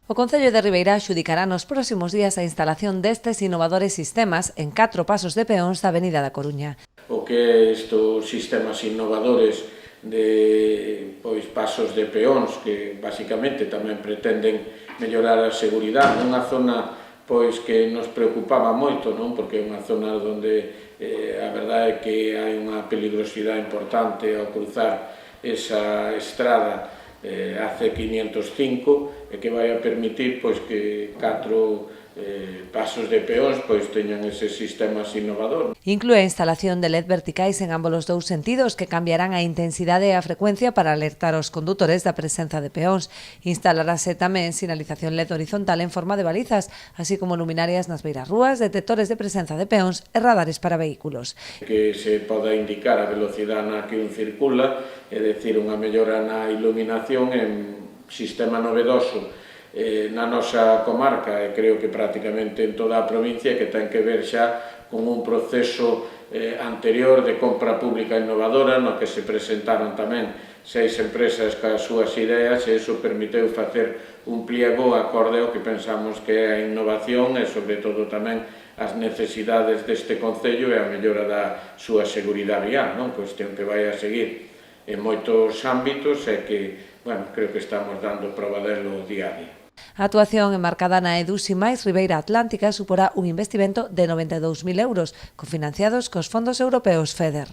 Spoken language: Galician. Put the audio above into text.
O Concello de Ribeira xudicará nos próximos días a instalación destes innovadores sistemas en 4 pasos de peóns da Avenida da Coruña. O que é estes sistemas innovadores de pasos de peóns que basicamente tamén pretenden mellorar a seguridade nunha zona que nos preocupaba moito, non? Porque é unha zona onde a verdade é que hai unha peligrosidade importante ao cruzar esa estrada AC505 e que vai a permitir que 4 pasos de peóns teñan eses sistemas innovadores. Inclúe a instalación de LED verticais en ambos os dous sentidos que cambiarán a intensidade e a frecuencia para alertar aos condutores da presenza de peóns. Instalarase tamén sinalización LED horizontal en forma de balizas, así como luminarias nas beiras rúas, detectores de presenza de peóns e radares para vehículos. Que se poda indicar a velocidade na que un circula, é dicir, unha mellora na iluminación en sistema novedoso na nosa comarca e creo que prácticamente en toda a provincia que ten que ver xa con un proceso anterior de compra pública innovadora no que se presentaron tamén 6 empresas cas súas ideas e iso permiteu facer un pliego acorde ao que pensamos que é a innovación e sobre todo tamén as necesidades deste Concello e a mellora da súa seguridade vial, non? Cuestión que vai a seguir en moitos ámbitos e que, creo que estamos dando prova delo día a día. A actuación enmarcada na EDUSI máis Ribeira Atlántica suporá un investimento de 92.000 euros, cofinanciados cos fondos europeos FEDER.